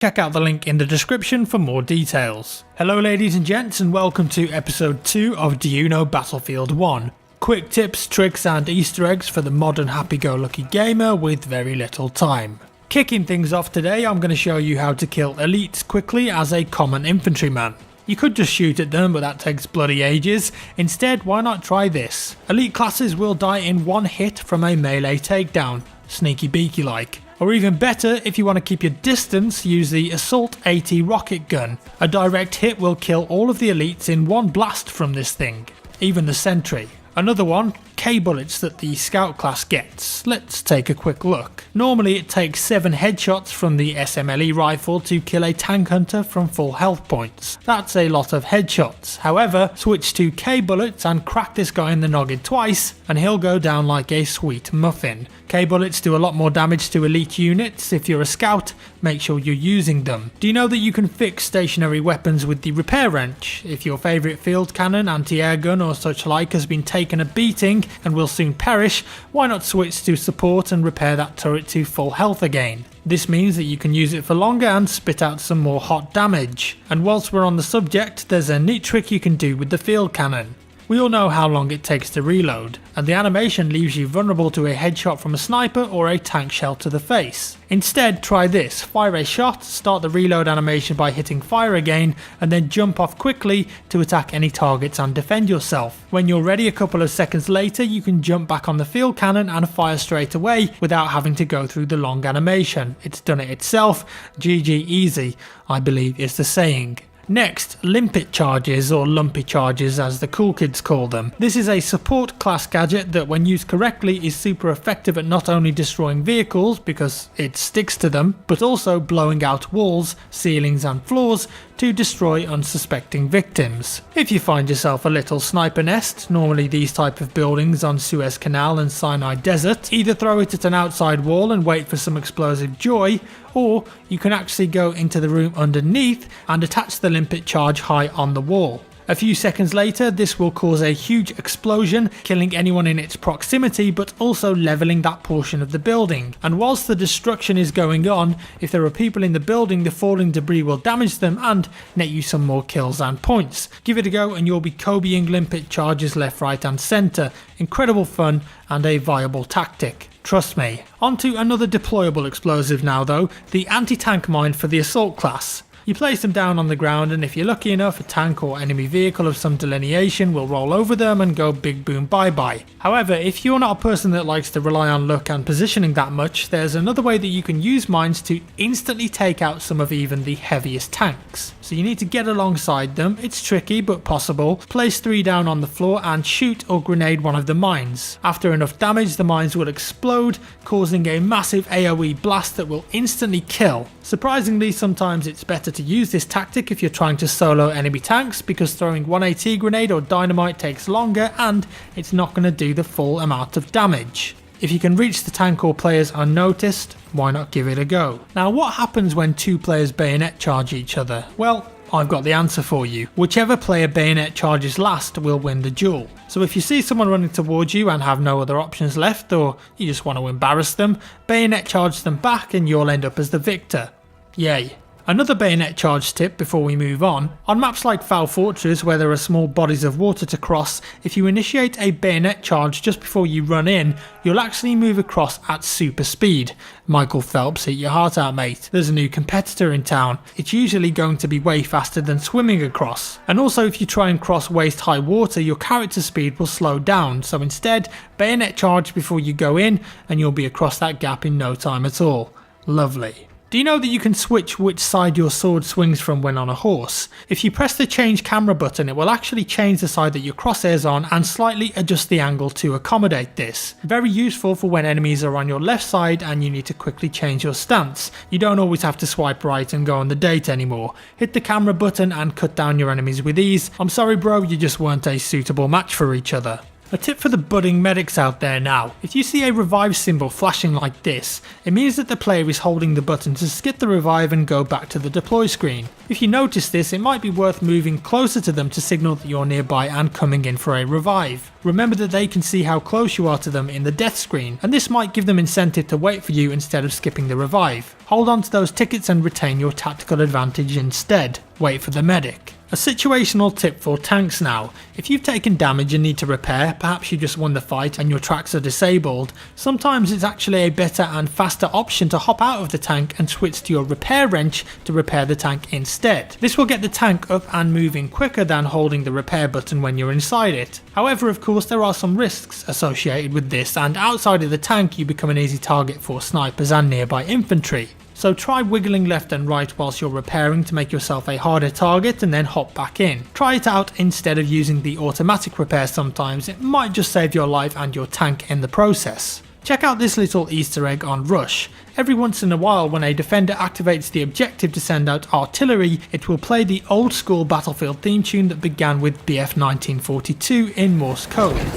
Check out the link in the description for more details. Hello ladies and gents, and welcome to episode 2 of Do You Know Battlefield 1. Quick tips, tricks and easter eggs for the modern happy-go-lucky gamer with very little time. Kicking things off today, I'm going to show you how to kill elites quickly as a common infantryman. You could just shoot at them, but that takes bloody ages. Instead, why not try this? Elite classes will die in one hit from a melee takedown, sneaky beaky like. Or even better, if you want to keep your distance, use the Assault AT rocket gun. A direct hit will kill all of the elites in one blast from this thing, even the sentry. Another one, K-bullets that the scout class gets. Let's take a quick look. Normally it takes 7 headshots from the SMLE rifle to kill a tank hunter from full health points. That's a lot of headshots. However, switch to K-bullets and crack this guy in the noggin twice and he'll go down like a sweet muffin. K-bullets do a lot more damage to elite units. If you're a scout, make sure you're using them. Do you know that you can fix stationary weapons with the repair wrench? If your favourite field cannon, anti-air gun or such like has been taken a beating and will soon perish, why not switch to support and repair that turret to full health again? This means that you can use it for longer and spit out some more hot damage. And whilst we're on the subject, there's a neat trick you can do with the field cannon. We all know how long it takes to reload, and the animation leaves you vulnerable to a headshot from a sniper or a tank shell to the face. Instead, try this: fire a shot, start the reload animation by hitting fire again, and then jump off quickly to attack any targets and defend yourself. When you're ready a couple of seconds later, you can jump back on the field cannon and fire straight away without having to go through the long animation. It's done it itself. GG easy, I believe is the saying. Next, limpet charges, or lumpy charges as the cool kids call them. This is a support class gadget that when used correctly is super effective at not only destroying vehicles because it sticks to them, but also blowing out walls, ceilings and floors to destroy unsuspecting victims. If you find yourself a little sniper nest, normally these type of buildings on Suez Canal and Sinai Desert, either throw it at an outside wall and wait for some explosive joy, or you can actually go into the room underneath and attach the limpet charge high on the wall. A few seconds later, this will cause a huge explosion, killing anyone in its proximity but also levelling that portion of the building. And whilst the destruction is going on, if there are people in the building, the falling debris will damage them and net you some more kills and points. Give it a go and you'll be Kobeing limpet charges left, right and centre. Incredible fun and a viable tactic. Trust me. On to another deployable explosive now though, the anti-tank mine for the assault class. You place them down on the ground and if you're lucky enough, a tank or enemy vehicle of some delineation will roll over them and go big boom bye bye. However, if you're not a person that likes to rely on luck and positioning that much, there's another way that you can use mines to instantly take out some of even the heaviest tanks. So you need to get alongside them. It's tricky but possible. Place 3 down on the floor and shoot or grenade one of the mines. After enough damage, the mines will explode, causing a massive AoE blast that will instantly kill. Surprisingly, sometimes it's better to use this tactic if you're trying to solo enemy tanks, because throwing one AT grenade or dynamite takes longer and it's not going to do the full amount of damage. If you can reach the tank or players unnoticed, why not give it a go? Now, what happens when 2 players bayonet charge each other? Well, I've got the answer for you. Whichever player bayonet charges last will win the duel. So if you see someone running towards you and have no other options left, or you just want to embarrass them, bayonet charge them back and you'll end up as the victor. Yay. Another bayonet charge tip before we move on maps like Foul Fortress where there are small bodies of water to cross, if you initiate a bayonet charge just before you run in, you'll actually move across at super speed. Michael Phelps, hit your heart out mate. There's a new competitor in town. It's usually going to be way faster than swimming across. And also if you try and cross waist high water, your character speed will slow down, so instead bayonet charge before you go in and you'll be across that gap in no time at all. Lovely. Do you know that you can switch which side your sword swings from when on a horse? If you press the change camera button, it will actually change the side that your crosshair's on and slightly adjust the angle to accommodate this. Very useful for when enemies are on your left side and you need to quickly change your stance. You don't always have to swipe right and go on the date anymore. Hit the camera button and cut down your enemies with ease. I'm sorry bro, you just weren't a suitable match for each other. A tip for the budding medics out there now: if you see a revive symbol flashing like this, it means that the player is holding the button to skip the revive and go back to the deploy screen. If you notice this, it might be worth moving closer to them to signal that you're nearby and coming in for a revive. Remember that they can see how close you are to them in the death screen, and this might give them incentive to wait for you instead of skipping the revive. Hold on to those tickets and retain your tactical advantage instead. Wait for the medic. A situational tip for tanks now: if you've taken damage and need to repair, perhaps you just won the fight and your tracks are disabled, sometimes it's actually a better and faster option to hop out of the tank and switch to your repair wrench to repair the tank instead. This will get the tank up and moving quicker than holding the repair button when you're inside it. However, of course, there are some risks associated with this, and outside of the tank you become an easy target for snipers and nearby infantry. So try wiggling left and right whilst you're repairing to make yourself a harder target and then hop back in. Try it out instead of using the automatic repair sometimes, it might just save your life and your tank in the process. Check out this little Easter egg on Rush. Every once in a while when a defender activates the objective to send out artillery, it will play the old school Battlefield theme tune that began with BF 1942 in Morse code.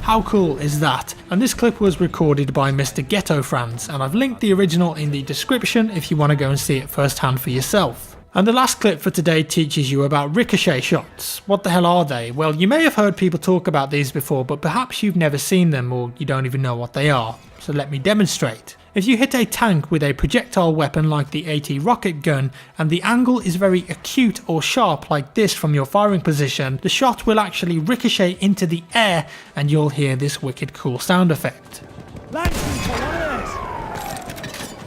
How cool is that? And this clip was recorded by Mr. Ghetto Franz, and I've linked the original in the description if you want to go and see it firsthand for yourself. And the last clip for today teaches you about ricochet shots. What the hell are they? Well, you may have heard people talk about these before, but perhaps you've never seen them or you don't even know what they are. So let me demonstrate. If you hit a tank with a projectile weapon like the AT rocket gun and the angle is very acute or sharp like this from your firing position, the shot will actually ricochet into the air and you'll hear this wicked cool sound effect.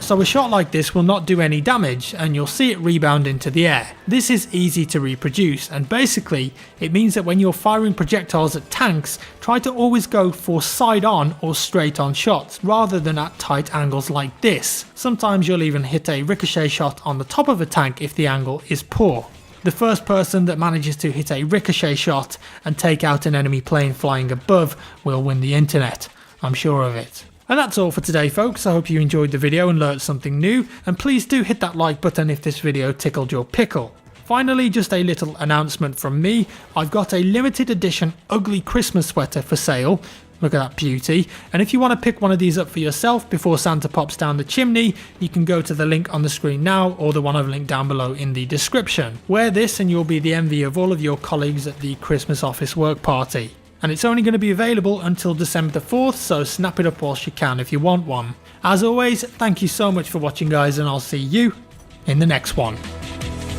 So a shot like this will not do any damage and you'll see it rebound into the air. This is easy to reproduce, and basically it means that when you're firing projectiles at tanks, try to always go for side on or straight on shots rather than at tight angles like this. Sometimes you'll even hit a ricochet shot on the top of a tank if the angle is poor. The first person that manages to hit a ricochet shot and take out an enemy plane flying above will win the internet. I'm sure of it. And that's all for today folks. I hope you enjoyed the video and learned something new, and please do hit that like button if this video tickled your pickle. Finally, just a little announcement from me. I've got a limited edition ugly Christmas sweater for sale. Look at that beauty. And if you want to pick one of these up for yourself before Santa pops down the chimney, you can go to the link on the screen now or the one I've linked down below in the description. Wear this and you'll be the envy of all of your colleagues at the Christmas office work party. And it's only going to be available until December the 4th, so snap it up whilst you can if you want one. As always, thank you so much for watching guys, and I'll see you in the next one.